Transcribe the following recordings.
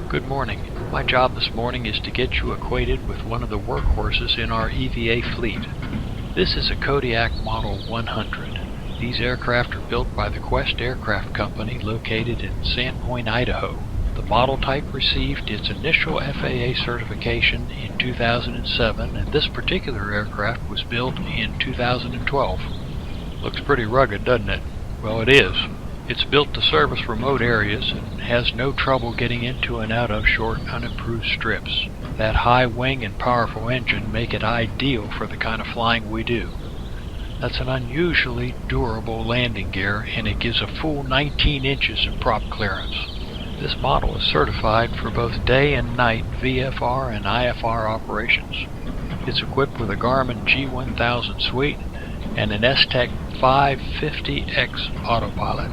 Good morning. My job this morning is to get you acquainted with one of the workhorses in our EVA fleet. This is a Kodiak Model 100. These aircraft are built by the Quest Aircraft Company located in Sandpoint, Idaho. The model type received its initial FAA certification in 2007, and this particular aircraft was built in 2012. Looks pretty rugged, doesn't it? Well, it is. It's built to service remote areas and has no trouble getting into and out of short, unimproved strips. That high wing and powerful engine make it ideal for the kind of flying we do. That's an unusually durable landing gear, and it gives a full 19 inches of prop clearance. This model is certified for both day and night VFR and IFR operations. It's equipped with a Garmin G1000 suite and an S-Tech 550X autopilot.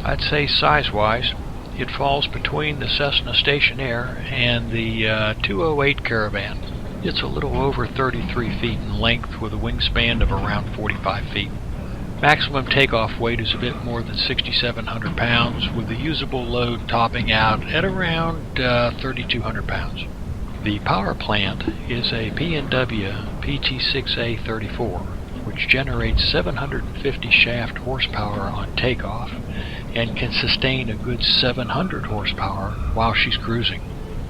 I'd say size-wise, it falls between the Cessna Stationaire and the 208 Caravan. It's a little over 33 feet in length with a wingspan of around 45 feet. Maximum takeoff weight is a bit more than 6,700 pounds, with the usable load topping out at around 3,200 pounds. The power plant is a P&W PT6A34, which generates 750 shaft horsepower on takeoff and can sustain a good 700 horsepower while she's cruising.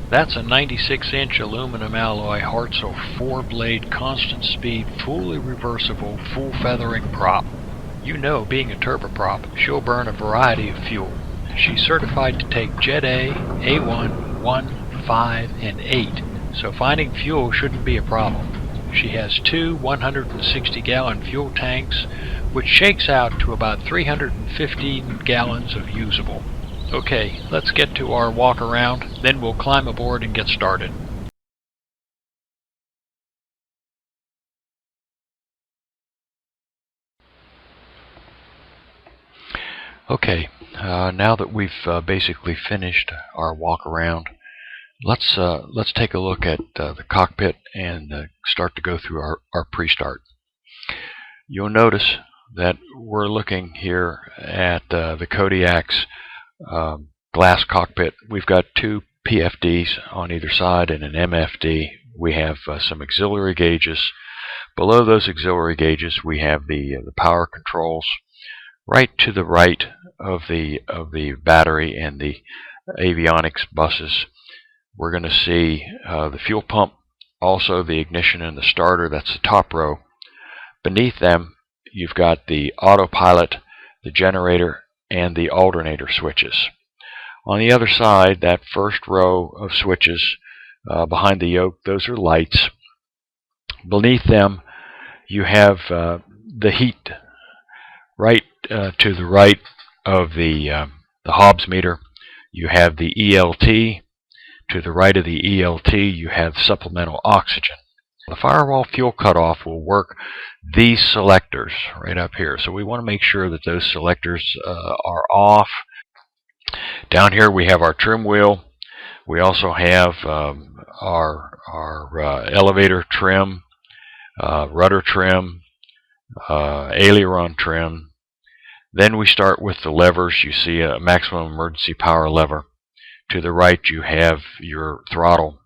That's a 96-inch aluminum alloy Hartzell 4-blade constant speed, fully reversible, full feathering prop. You know, being a turboprop, she'll burn a variety of fuel. She's certified to take Jet A, A1, 1, 5, and 8, so finding fuel shouldn't be a problem. She has two 160-gallon fuel tanks, which shakes out to about 315 gallons of usable. Okay, let's get to our walk around, then we'll climb aboard and get started. Okay, now that we've basically finished our walk around, let's take a look at the cockpit and start to go through our pre-start. You'll notice that we're looking here at the Kodiak's glass cockpit. We've got two PFDs on either side and an MFD. We have some auxiliary gauges. Below those auxiliary gauges, we have the power controls. Right to the right of the battery and the avionics buses, we're going to see the fuel pump, also the ignition and the starter. That's the top row. Beneath them, you've got the autopilot, the generator, and the alternator switches. On the other side, that first row of switches behind the yoke, those are lights. Beneath them, you have the heat. Right to the right of the Hobbs meter, you have the ELT. To the right of the ELT, you have supplemental oxygen. The firewall fuel cutoff will work these selectors right up here. So we want to make sure that those selectors are off. Down here we have our trim wheel. We also have our elevator trim, rudder trim, aileron trim. Then we start with the levers. You see a maximum emergency power lever. To the right you have your throttle.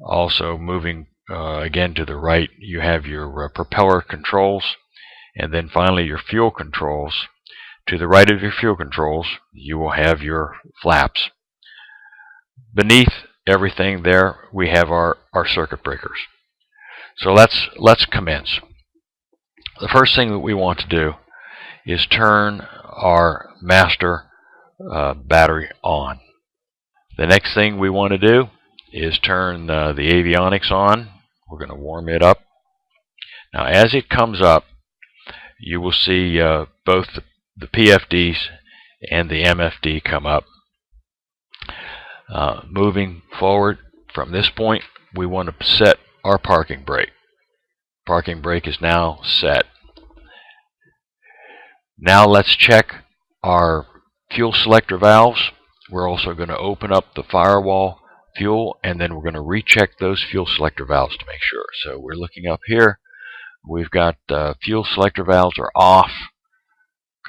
Also moving again to the right, you have your propeller controls, and then finally your fuel controls. To the right of your fuel controls, you will have your flaps. Beneath everything there, we have our circuit breakers. So let's commence. The first thing that we want to do is turn our master battery on. The next thing we want to do is turn the avionics on. We're going to warm it up. Now as it comes up, you will see both the PFDs and the MFD come up. Moving forward from this point, we want to set our parking brake. Parking brake is now set. Now let's check our fuel selector valves. We're also going to open up the firewall fuel, and then we're going to recheck those fuel selector valves to make sure. So we're looking up here. We've got fuel selector valves are off.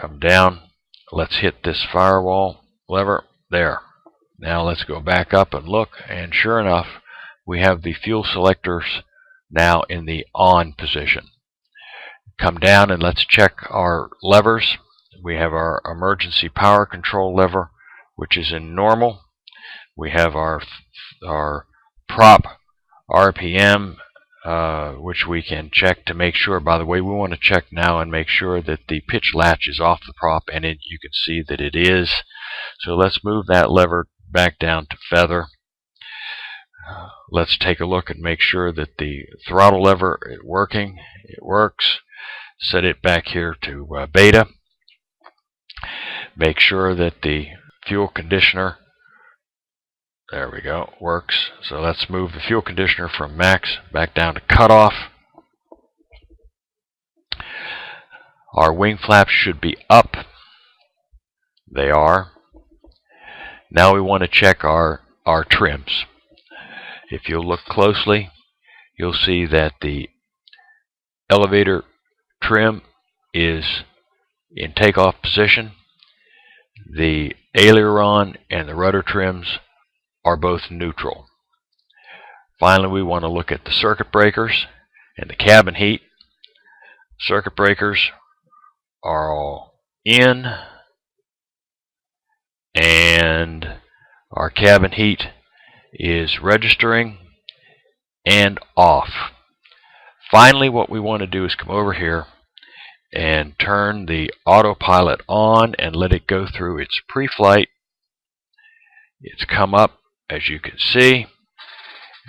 Come down. Let's hit this firewall lever. There. Now let's go back up and look, and sure enough, we have the fuel selectors now in the on position. Come down and let's check our levers. We have our emergency power control lever, which is in normal. We have our prop RPM, which we can check to make sure. By the way, we want to check now and make sure that the pitch latch is off the prop, and you can see that it is. So let's move that lever back down to feather. Let's take a look and make sure that the throttle lever is working. It works. Set it back here to beta. Make sure that the fuel conditioner, there we go, works. So let's move the fuel conditioner from max back down to cutoff. Our wing flaps should be up. They are. Now we want to check our trims. If you'll look closely, you'll see that the elevator trim is in takeoff position. The aileron and the rudder trims are both neutral. Finally, we want to look at the circuit breakers and the cabin heat. Circuit breakers are all in, and our cabin heat is registering and off. Finally, what we want to do is come over here and turn the autopilot on and let it go through its pre-flight. It's come up, as you can see,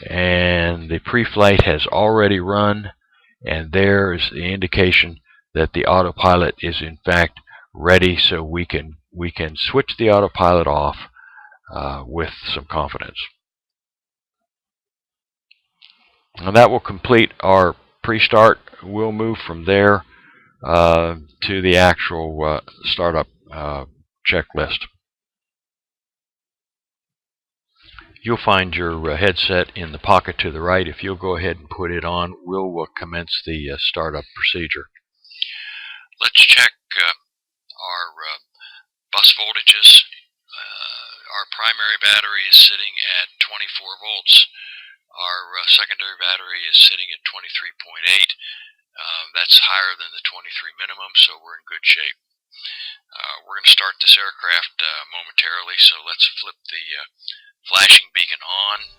and the pre-flight has already run, and there is the indication that the autopilot is in fact ready, so we can switch the autopilot off with some confidence. And that will complete our pre-start. We'll move from there to the actual startup checklist. You'll find your headset in the pocket to the right. If you'll go ahead and put it on, we'll commence the startup procedure. Let's check our bus voltages. Our primary battery is sitting at 24 volts. Our secondary battery is sitting at 23.8. That's higher than the 23 minimum, so we're in good shape. We're going to start this aircraft momentarily, so let's flip the flashing beacon on.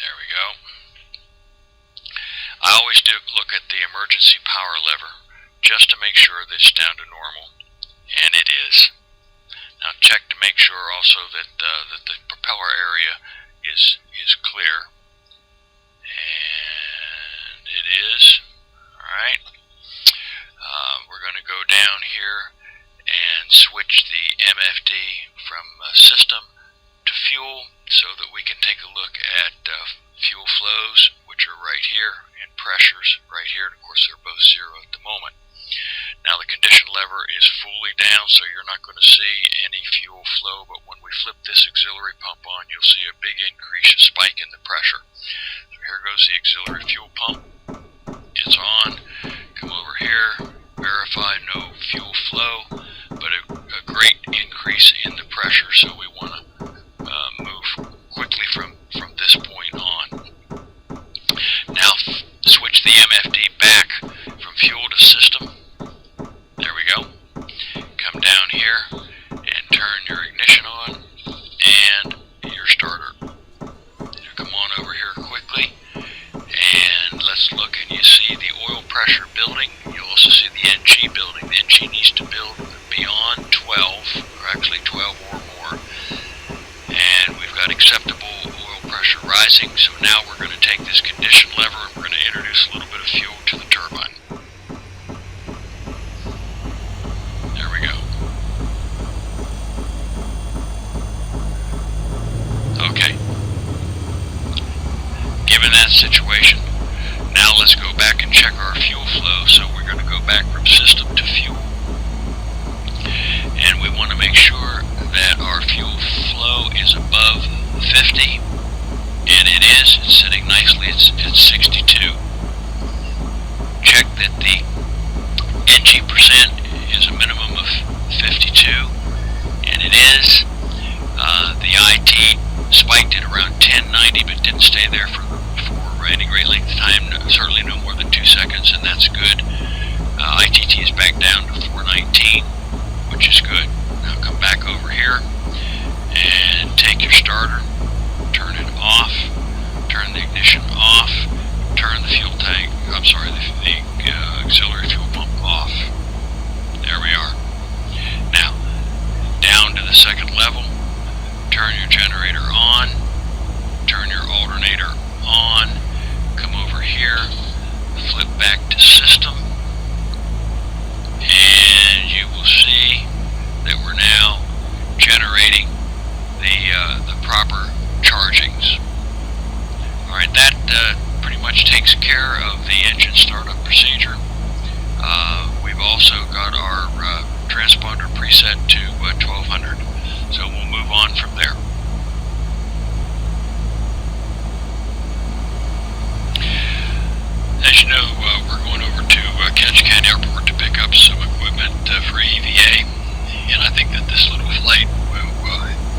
There we go. I always do look at the emergency power lever just to make sure that it's down to normal, and it is. Now check to make sure also that the propeller area is clear, and it is. Alright, we're going to go down here and switch the MFD from system to fuel so that we can take a look at fuel flows, which are right here, and pressures right here. Of course, they're both zero at the moment. Now the condition lever is fully down, so you're not going to see any fuel flow, but when we flip this auxiliary pump on, you'll see a big increase, a spike in the pressure. So here goes the auxiliary fuel pump. It's on. Come over here, verify no fuel flow, but a great increase in the pressure, so we want to move quickly from this point on. Now switch the MFD back from fuel to system. There we go. Come down here and turn your ignition on and your starter. Come on over here quickly, and let's look, and you see the oil pressure building. You'll also see the NG building. The NG needs to build beyond 12, or actually 12 or more, and we've got acceptable oil pressure rising. So now we're going to take this condition lever and we're going to introduce a little bit of fuel to the turbine. There we go. Okay. Given that situation, now let's go back and check our fuel flow. So we're going to go back from system to fuel, and we want to make sure that our fuel flow is above 50, and it is. It's sitting nicely. It's at 62. Check that the NG percent is a minimum of 52, and it is. IT spiked at around 1090, but didn't stay there for any great length of time, certainly no more than 2 seconds, and that's good. ITT is back down to 419, which is good. Now come back over here and take your starter, turn it off, turn the ignition off, turn the fuel tank, I'm sorry, the auxiliary fuel pump off. There we are. Now, down to the second level, turn your generator on, turn your alternator on, come over here, flip back to system, and you will see that we're now generating the proper chargings. Alright, that pretty much takes care of the engine startup procedure. We've also got our transponder preset to 1200, so we'll move on from there. As you know, we're going over to Ketchikan Airport to pick up some equipment for EVA, and I think that this little flight will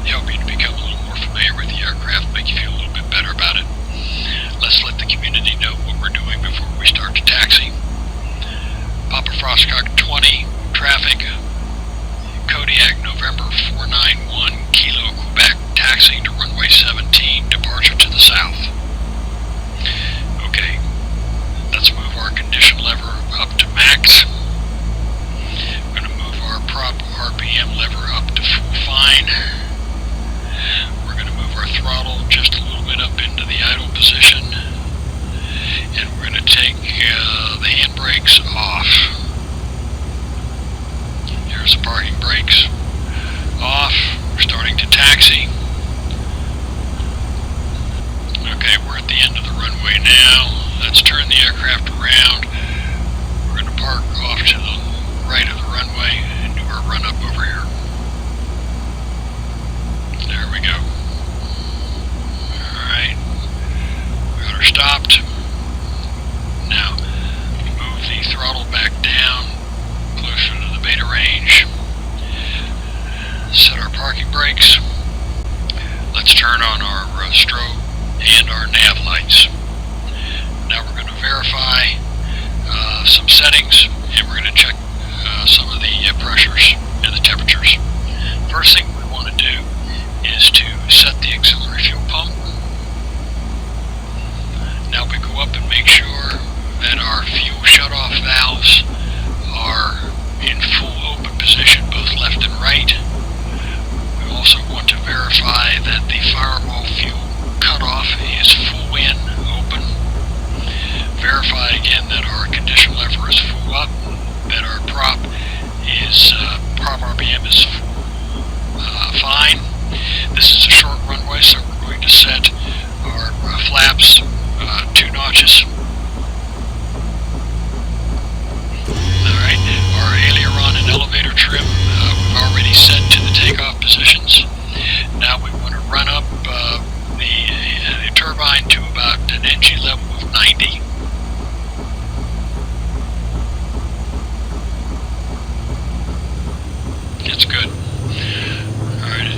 help you to become a little more familiar with the aircraft, make you feel a little bit better about it. Let's let the community know what we're doing before we start to taxi. Papa Frostcock 20, traffic, Kodiak November 491, Kilo Quebec, taxiing to runway 17, departure to the south. Okay, let's move our condition lever up to max. We're going to move our prop RPM lever up to full fine. We're going to move our throttle just a little bit up into the idle position. And we're going to take the handbrakes off. Here's the parking brakes off. We're starting to taxi. Okay, we're at the end of the runway now. Let's turn the aircraft around. We're going to park off to the right of the runway and do our run up over here. There we go. Alright. We got her stopped. Now, move the throttle back down, closer to the beta range. Set our parking brakes. Let's turn on our strobe and our nav lights. Now we're going to verify some settings, and we're going to check some of the pressures and the temperatures. First thing we want to do is to set the auxiliary fuel pump. Now we go up and make sure that our fuel shutoff valves are in full open position, both left and right. We also want to verify that the fireball fuel cutoff is full in, open. Verify again that our condition lever is full up, that our prop RPM is fine. This is a short runway, so we're going to set our flaps 2 notches. Alright, our aileron and elevator trim we've already set to the takeoff positions. Now we want to run up the turbine to about an NG level of 90. That's good. Alright,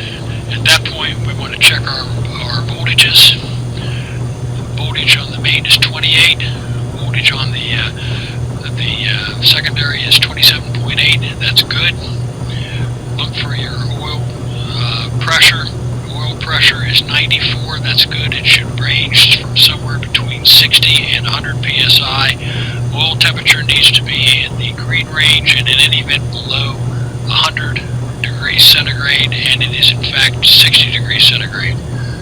at that point we want to check our voltages. Voltage on the main is 28. Voltage on the secondary is 27.8. That's good. Look for your oil pressure. Oil pressure is 94. That's good. It should range from somewhere between 60 and 100 psi. Oil temperature needs to be in the green range and in any event below 100 degrees centigrade, and it is in fact 60 degrees centigrade.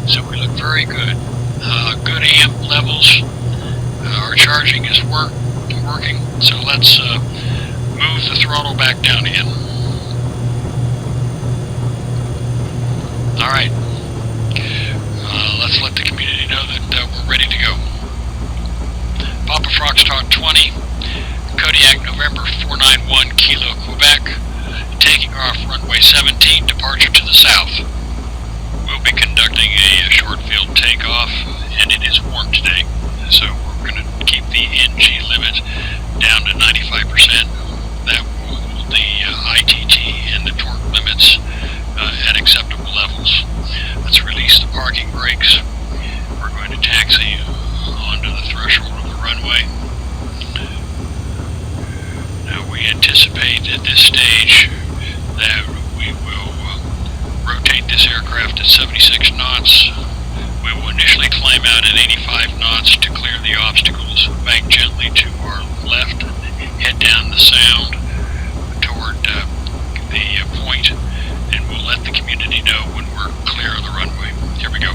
So we look very good. Good amp levels. Our charging is working. So let's move the throttle back down again. Alright. Let's let the community know that we're ready to go. Papa Foxtrot 20, Kodiak November 491, Kilo Quebec, taking off runway 17, departure to the south. We'll be conducting a short field takeoff, and it is warm today, so we're going to keep the NG limit down to 95%. That will hold the ITT and the torque limits at acceptable levels. Let's climb out at 85 knots to clear the obstacles. Bank gently to our left and head down the sound toward the point, and we'll let the community know when we're clear of the runway. Here we go.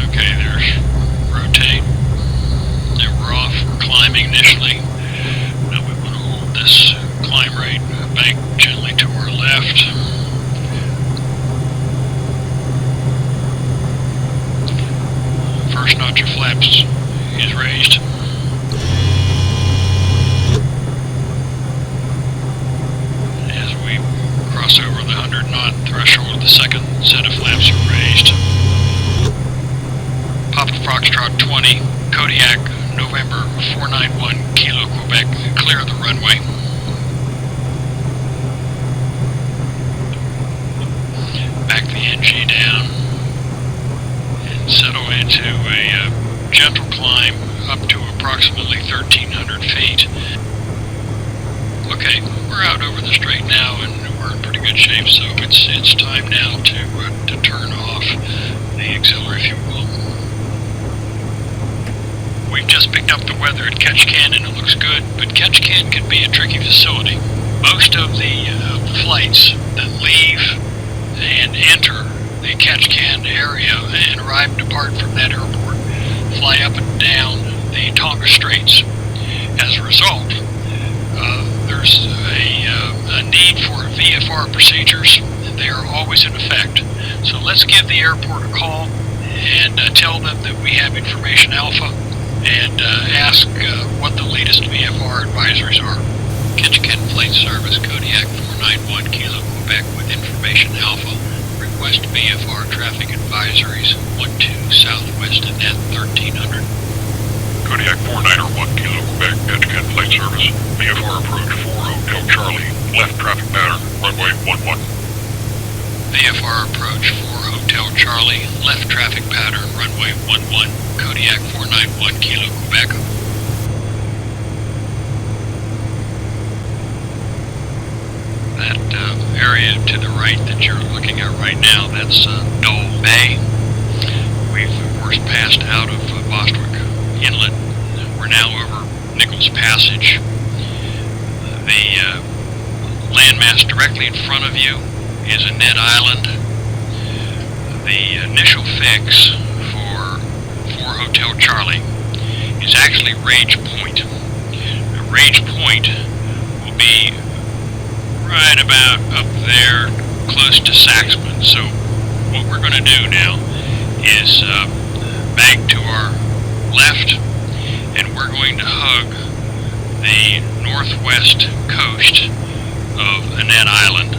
Okay, there's rotate. There we're off. We're climbing initially. Now we want to hold this climb rate. Bank gently to our left. First notch of flaps is raised. As we cross over the 100 knot threshold, the second set of flaps are raised. Papa Foxtrot 20, Kodiak, November 491, Kilo, Quebec, clear the runway. Back the NG down and settle into a gentle climb up to approximately 1,300 feet. Okay, we're out over the strait now and we're in pretty good shape, so it's time now to turn off the auxiliary fuel. We've just picked up the weather at Ketchikan and it looks good, but Ketchikan can be a tricky facility. Most of the flights that leave and enter the Ketchikan area and arrive and depart from that airport fly up and down the Tonga Straits. As a result, there's a need for VFR procedures. They are always in effect. So let's give the airport a call and tell them that we have information alpha and ask what the latest VFR advisories are. Ketchikan Flight Service, Kodiak 491, Kilo, Quebec, with information alpha. Request VFR traffic advisories, 12 southwest and at 1300. Kodiak 491, Kilo, Quebec, Ketchikan Flight Service, VFR approach 4 Hotel Charlie, left traffic pattern, runway 11. VFR approach 4 Hotel Charlie, left traffic pattern, runway 11, Kodiak 491, Kilo, Quebec. That area to the right that you're looking at right now, that's Dull Bay. We've, of course, passed out of Bostwick Inlet. We're now over Nichols Passage. The landmass directly in front of you is a net island. The initial fix for 4 Hotel Charlie is actually Rage Point. Rage Point will be right about up there close to Saxman. So what we're going to do now is bank to our left, and we're going to hug the northwest coast of Annette Island.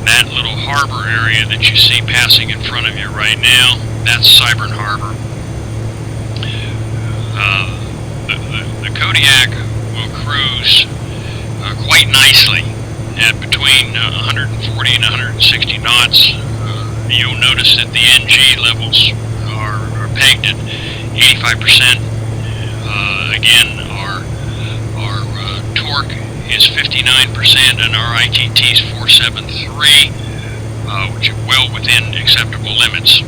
That little harbor area that you see passing in front of you right now, that's Cybern Harbor. The Kodiak will cruise quite nicely at between 140 and 160 knots. You'll notice that the NG levels are pegged at 85%. Again, our torque is 59% and our ITT is 473, which is well within acceptable limits.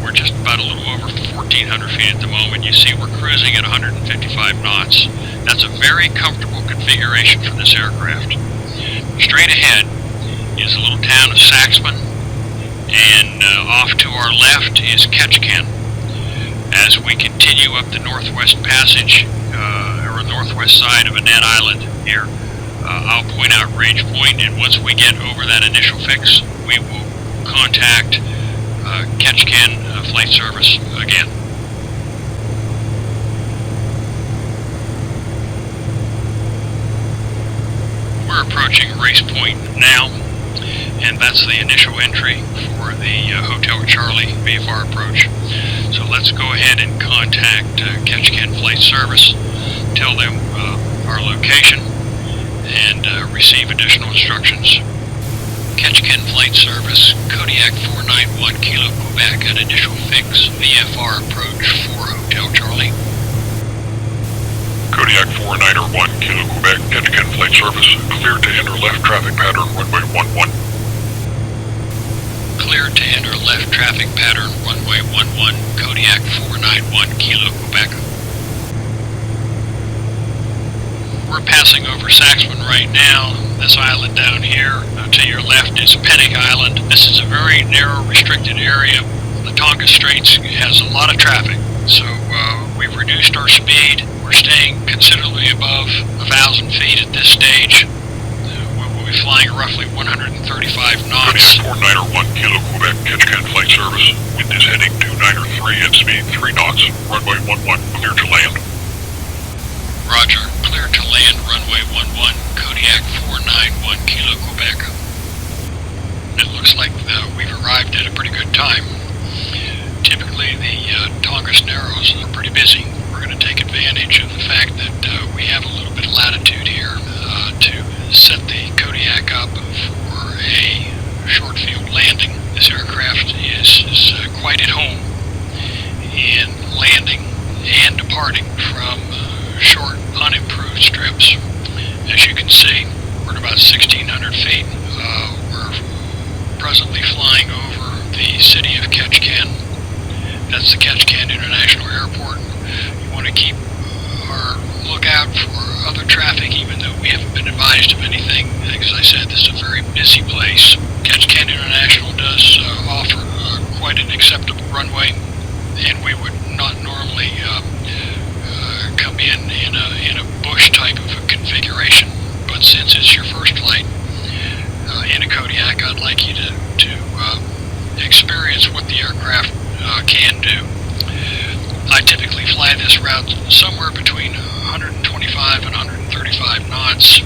We're just about a little over 1,400 feet at the moment. You see we're cruising at 155 knots. That's a very comfortable configuration for this aircraft. Straight ahead is the little town of Saxman, and off to our left is Ketchikan. As we continue up the northwest passage, or northwest side of Annette Island here, I'll point out Rage Point, and once we get over that initial fix, we will contact Ketchikan Flight Service again. We're approaching Race Point now, and that's the initial entry for the Hotel Charlie VFR approach. So let's go ahead and contact Ketchikan Flight Service, tell them our location, and receive additional instructions. Ketchikan Flight Service, Kodiak 491 Kilo Quebec at initial fix, VFR approach 4 Hotel Charlie. Kodiak 491 Kilo Quebec, Ketchikan Flight Service, cleared to enter left traffic pattern runway 11. Cleared to enter left traffic pattern runway 11, Kodiak 491 Kilo Quebec. We're passing over Saxman right now. This island down here to your left is Pennock Island. This is a very narrow, restricted area. The Tonga Straits has a lot of traffic, so we've reduced our speed. We're staying considerably above 1,000 feet at this stage. We'll be flying roughly 135 knots. Kodiak 491 Kilo Quebec, Ketchikan Flight Service. Wind is heading 293 and speed 3 knots. Runway 11, clear to land. Roger. Clear to land runway 11, Kodiak 491 Kilo Quebec. It looks like we've arrived at a pretty good time. Typically the Tongass Narrows are pretty busy. We're going to take advantage of the fact that we have a little bit of latitude here to set the Kodiak up for a short field landing. This aircraft is quite at home in landing and departing from short, unimproved strips. As you can see, we're at about 1,600 feet. We're presently flying over the city of Ketchikan. That's the Ketchikan International Airport. You want to keep our lookout for other traffic, even though we haven't been advised of anything. As I said, this is a very busy place. Ketchikan International does offer quite an acceptable runway, and we would not normally come in a bush type of a configuration, but since it's your first flight in a Kodiak, I'd like you to experience what the aircraft can do. I typically fly this route somewhere between 125 and 135 knots.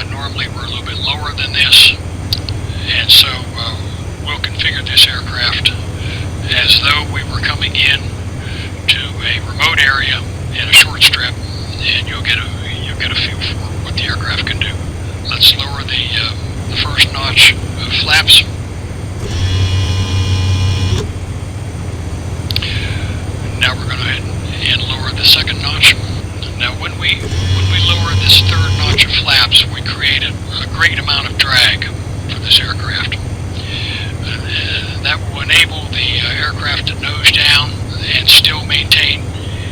Normally we're a little bit lower than this, and so we'll configure this aircraft as though we were coming in to a remote area in a short strip, and you'll get a feel for what the aircraft can do. Let's lower the first notch of flaps. Now we're going to go ahead and lower the second notch. Now when we lower this third notch of flaps, we create a great amount of drag for this aircraft. That will enable the aircraft to nose down and still maintain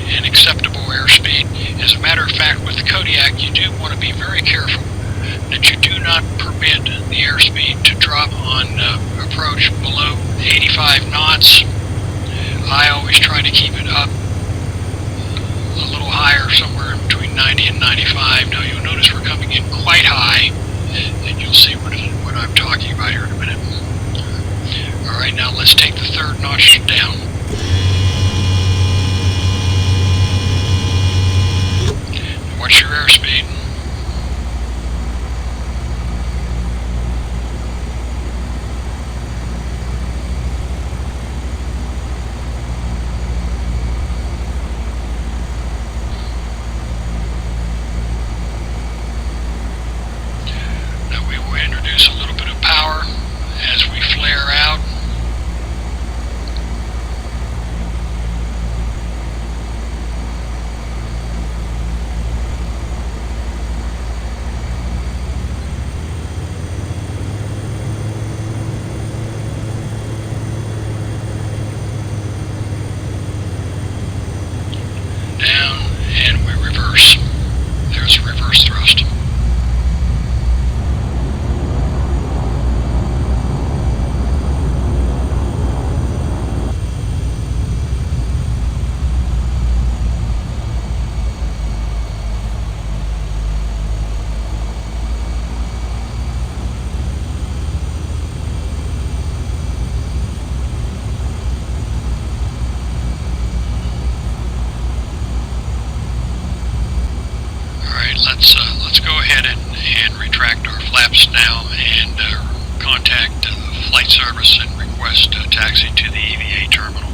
an acceptable airspeed. As a matter of fact, with the Kodiak, you do want to be very careful that you do not permit the airspeed to drop on approach below 85 knots. I always try to keep it up a little higher, somewhere between 90 and 95. Now you'll notice we're coming in quite high, and you'll see what I'm talking about here in a minute. Alright, now let's take the third notch down. What's your airspeed? Now we will introduce a little bit of power as we flare out. Down, and we reverse. There's a reverse thrust. Let's go ahead and retract our flaps now and contact flight service and request a taxi to the EVA terminal.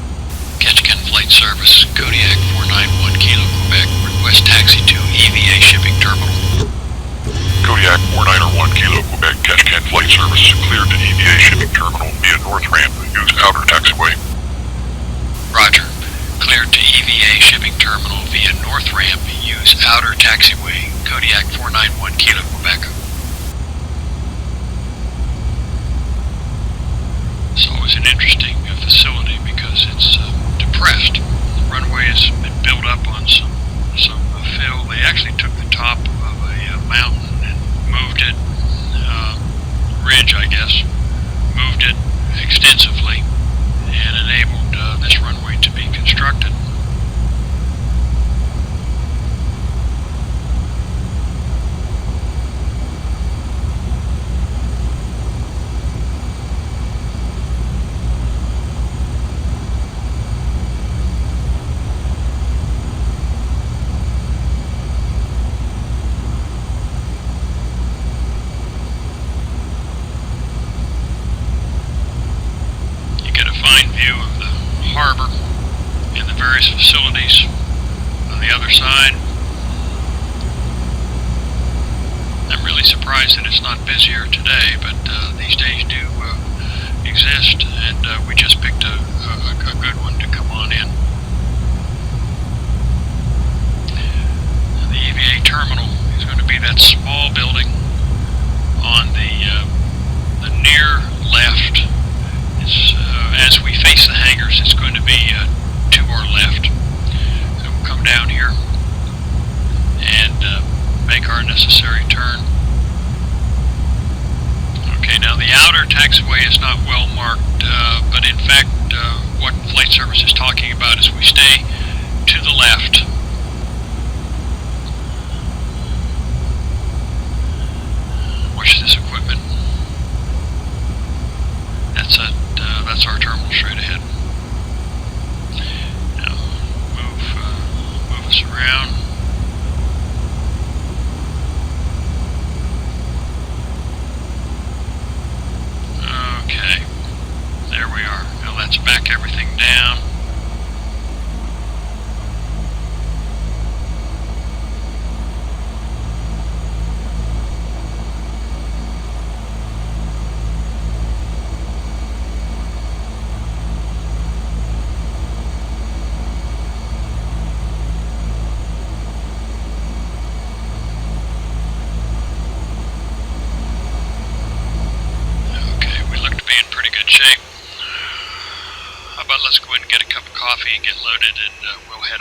Ketchikan Flight Service, Kodiak 491 Kilo Quebec, request taxi to EVA shipping terminal. Kodiak 4901 Kilo Quebec Ketchikan flight service cleared to EVA shipping terminal via north ramp. Use outer taxiway. Roger. Cleared to EVA shipping terminal via north ramp. Use outer taxiway. Kodiak 491 Kilo Quebec. It's always an interesting facility because it's depressed. The runway has been built up on some fill. They actually took the top of a mountain and moved it, ridge I guess, moved it extensively and enabled this runway to be constructed. Harbor and the various facilities on the other side. I'm really surprised that it's not busier today, but these days do exist, and we just picked a good one to come on in. The EVA terminal is going to be that small building on the near left. As we face the hangars, it's going to be to our left. So we'll come down here and make our necessary turn. Okay, now the outer taxiway is not well marked, but in fact what flight service is talking about is we stay to the left. Watch this equipment. That's our terminal straight ahead. Now, move us around. Okay, there we are. Now let's back everything down. Shape. How about let's go ahead and get a cup of coffee and get loaded, and we'll head